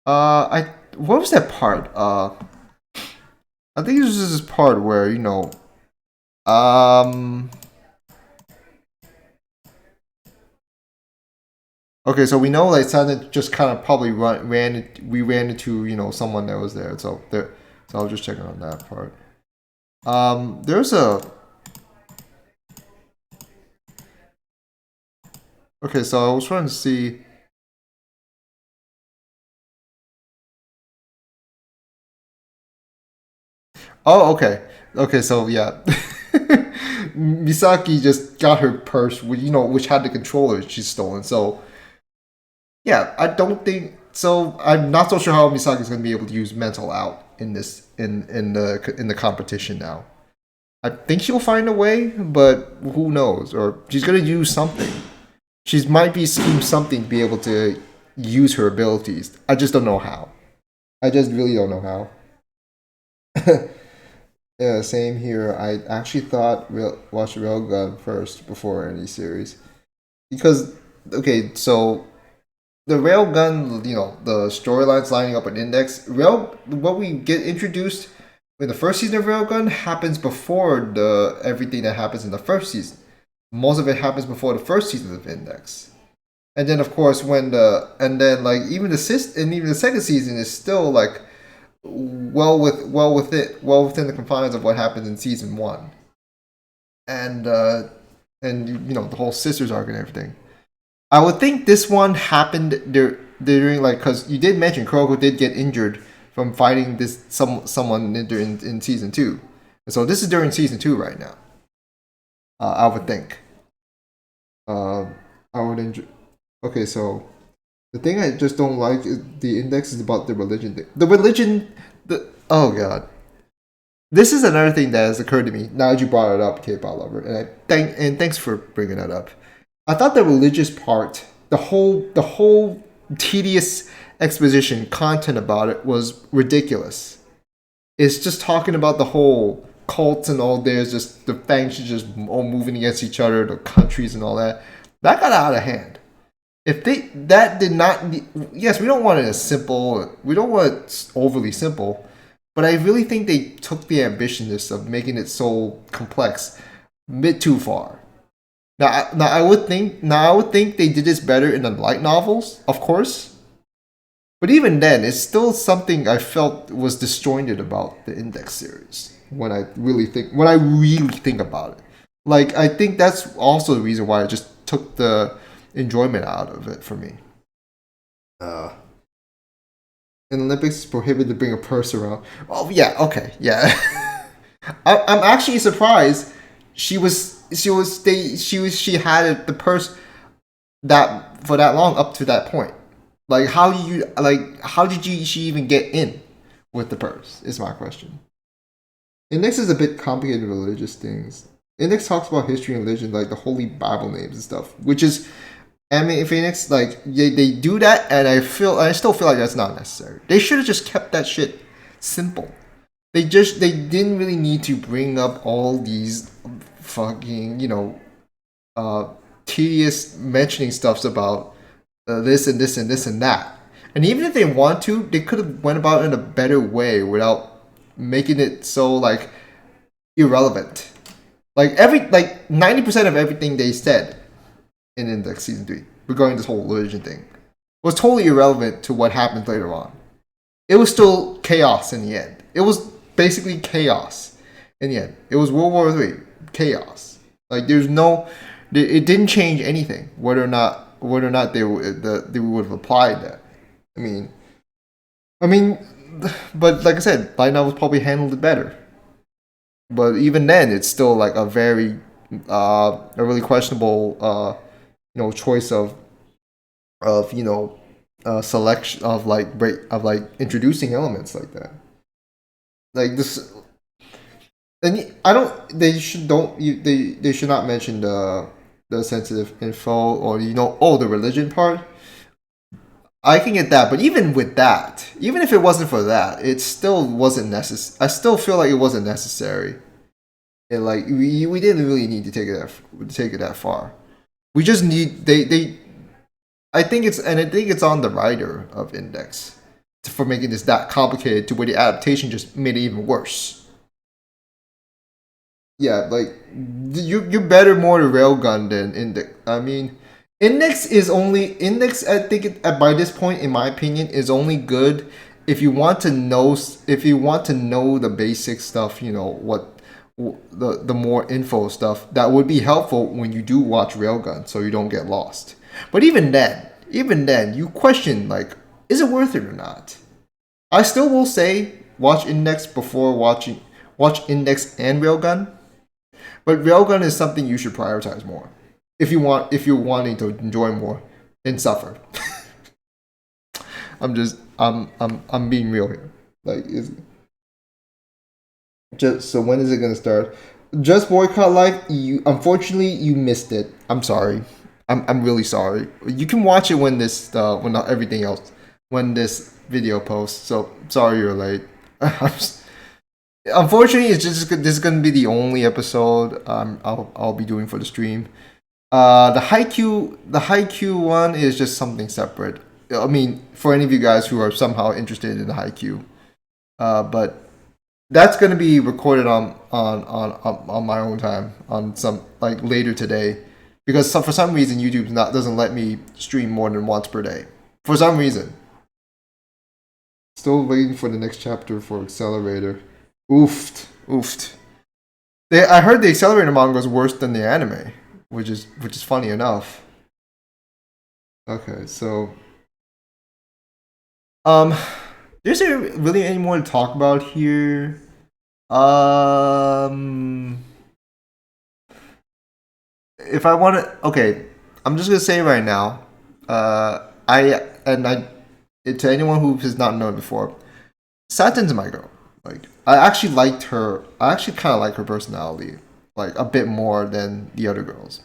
[SPEAKER 1] What was that part? I think it was just this part where okay, so we know like Santa just kind of probably ran into someone that was there. So I was just checking on that part. There's a okay, so I was trying to see. Oh, okay. Okay, so yeah. Misaki just got her purse, which had the controller she's stolen. So, yeah, I don't think so. I'm not so sure how Misaki's going to be able to use mental out in this in the competition now. I think she'll find a way, but who knows? Or she's going to use something. She might be scheme something to be able to use her abilities. I just don't know how. I just really don't know how. Yeah, same here. I actually thought watch Railgun first before any series, because okay, so the Railgun, the storylines lining up an Index. What we get introduced in the first season of Railgun happens before everything that happens in the first season. Most of it happens before the first season of Index, and then of course even the second season is still like well within the confines of what happened in season one, and the whole sisters arc and everything. I would think this one happened during like because you did mention Kuroko did get injured from fighting someone in season two, so this is during season two right now. I would think. Uh, I would enjoy. Okay, so the thing I just don't like is the index is about the religion thing. The religion, the oh god, this is another thing that has occurred to me now that you brought it up, K-pop lover, and thanks for bringing that up. I thought the religious part, the whole tedious exposition content about it was ridiculous. It's just talking about the whole cults and all. There's just the factions just all moving against each other, the countries and all that. That got out of hand. If they that did not, yes, we don't want it as simple. We don't want it overly simple, but I really think they took the ambitiousness of making it so complex a bit too far. I would think they did this better in the light novels, of course. But even then, it's still something I felt was disjointed about the Index series when I really think about it. Like I think that's also the reason why I just took the enjoyment out of it for me. Uh, in Olympics, it's prohibited to bring a purse around. Oh yeah, okay, yeah. I'm actually surprised she had the purse that for that long up to that point. Like how did she even get in with the purse? Is my question. Index is a bit complicated religious things. Index talks about history and religion, like the holy Bible names and stuff, which is I mean, Phoenix, like they do that, and I still feel like that's not necessary. They should have just kept that shit simple. They didn't really need to bring up all these fucking uh tedious mentioning stuffs about this and this and this and that. And even if they want to, they could have went about it in a better way without making it so like irrelevant. Like 90% of everything they said in Index season three regarding this whole religion thing was totally irrelevant to what happened later on. It was still chaos in the end. It was basically chaos in the end. It was World War Three chaos. Like there's no, it didn't change anything whether or not they would have applied that. I mean, I mean, but like I said, Light Novels probably handled it better. But even then, it's still like a really questionable choice of selection of like introducing elements like that. Like this, and I don't. They should not mention the sensitive info or the religion part. I can get that, but even with that, even if it wasn't for that, it still wasn't necessary. I still feel like it wasn't necessary. And like we didn't really need to take it that far. We just need they I think it's on the writer of Index for making this that complicated to where the adaptation just made it even worse. Yeah, like you're better more to Railgun than Index. I mean, Index. I think by this point, in my opinion, is only good if you want to know the basic stuff. You know what the more info stuff that would be helpful when you do watch Railgun, so you don't get lost. But even then, you question like, is it worth it or not? I still will say watch Index before watch Index and Railgun, but Railgun is something you should prioritize more if you're wanting to enjoy more and suffer. I'm being real here. Like is just so when is it gonna start? Just Boycott Life. You unfortunately you missed it. I'm sorry. I'm really sorry. You can watch it when when everything else when this video posts. So sorry you're late. Unfortunately, it's just this is gonna be the only episode I'll be doing for the stream. The Haikyuu one is just something separate. I mean, for any of you guys who are somehow interested in the Haikyuu, but that's gonna be recorded on my own time on some like later today because for some reason YouTube doesn't let me stream more than once per day for some reason. Still waiting for the next chapter for Accelerator. Oofed. I heard the Accelerator manga is worse than the anime, which is funny enough. Okay, so there's really any more to talk about here. If I want to, okay, I'm just gonna say right now, to anyone who has not known before, Satin's my girl. Like, I actually liked her. I actually kind of like her personality, like a bit more than the other girls,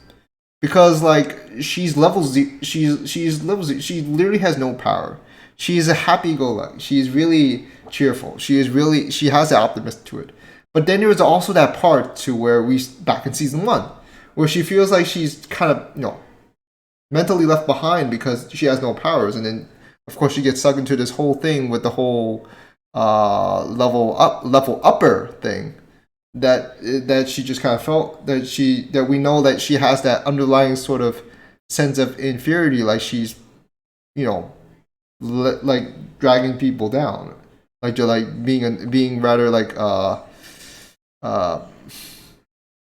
[SPEAKER 1] because like she's level Z. She's level Z. She literally has no power. She's a happy-go-lucky. She's really cheerful. She has the optimism to it. But then there was also that part to where back in season 1, where she feels like she's kind of mentally left behind because she has no powers, and then of course she gets sucked into this whole thing with the whole level upper thing that she just kind of felt that we know that she has that underlying sort of sense of inferiority, like she's like dragging people down, like they're like being rather like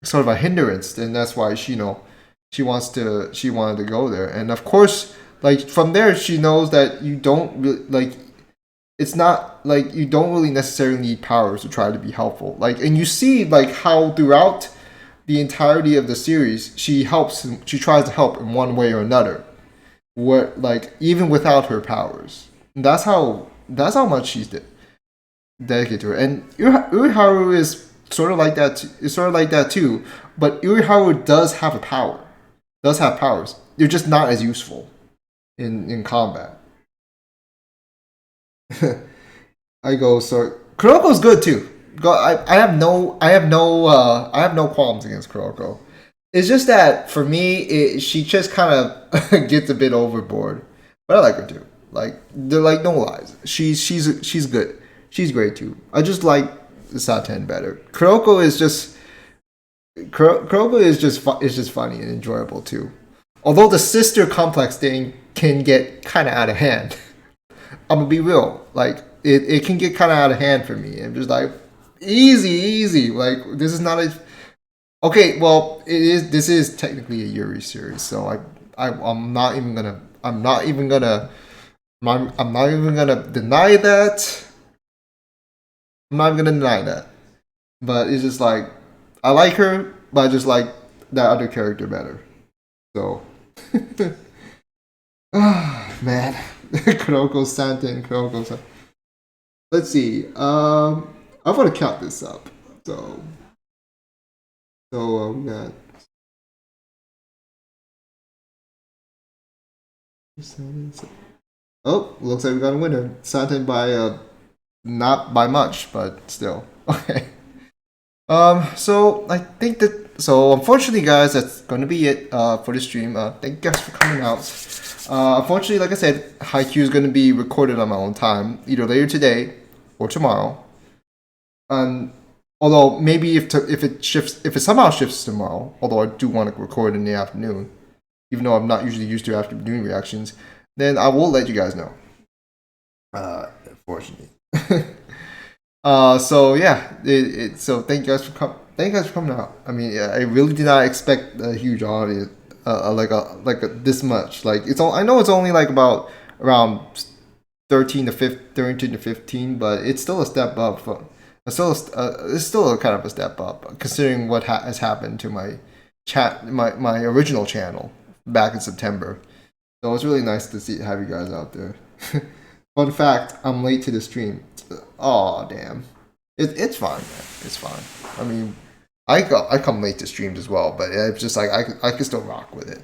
[SPEAKER 1] sort of a hindrance, and that's why she wanted to go there. And of course, like from there she knows that you don't really, like, it's not like you don't really necessarily need powers to try to be helpful. Like, and you see like how throughout the entirety of the series she tries to help in one way or another, where like even without her powers. And that's how much she's dedicated to her. And Uriharu is sort of like that too. But Uriharu does have powers. They're just not as useful in combat. I go, so Kuroko's good too. I have no qualms against Kuroko. It's just that for me, she just kind of gets a bit overboard. But I like her too. Like, they're like, no lies. She's good. She's great too. I just like Saten better. Kuroko is just funny and enjoyable too. Although the sister complex thing can get kind of out of hand. I'm gonna be real. Like, it can get kind of out of hand for me. I'm just like, easy. Like, this is not a. Okay, well, this is technically a Yuri series, so I'm not even gonna deny that. I'm not even gonna deny that. But it's just like, I like her, but I just like that other character better. So, man, Kuroko-san. Let's see. I'm gonna count this up. So we got. Oh, looks like we got a winner. Saten by not by much, but still. Okay. So I think that. So unfortunately, guys, that's gonna be it for the stream. Thank you guys for coming out. Unfortunately, like I said, Haikyuu is gonna be recorded on my own time, either later today or tomorrow. Although maybe if it somehow shifts tomorrow, although I do want to record in the afternoon, even though I'm not usually used to afternoon reactions, then I will let you guys know. Unfortunately. So yeah, so thank you guys for coming out. I mean, I really did not expect a huge audience, this much. Like, I know it's only like about around 13 to 15, but it's still a step up. It's still a kind of a step up considering what has happened to my my original channel back in September. So it's really nice to have you guys out there. Fun fact, I'm late to the stream. Oh damn, it's fine, man. It's fine. I mean, I come late to streams as well, but it's just like I can still rock with it.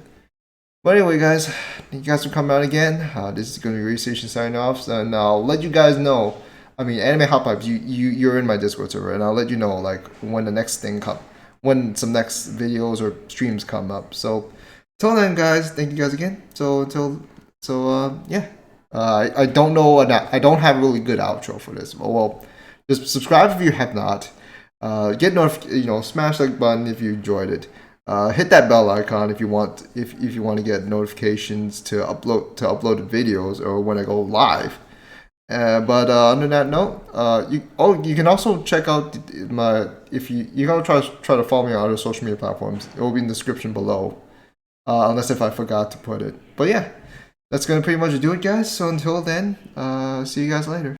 [SPEAKER 1] But anyway, guys, thank you guys for coming out again. This is going to be Station signing off, and I'll let you guys know. I mean, Anime Hot Pipes, you're in my Discord server, and I'll let you know like when the next thing when some next videos or streams come up. So till then, guys, thank you guys again. Yeah. I don't know. I don't have a really good outro for this. Well, just subscribe if you have not. Get smash the like button if you enjoyed it. Hit that bell icon if you want to get notifications to upload videos or when I go live. But under that note, you can also check out my if you gotta try to follow me on other social media platforms. It will be in the description below, unless if I forgot to put it. But yeah, that's gonna pretty much do it, guys. So until then, see you guys later.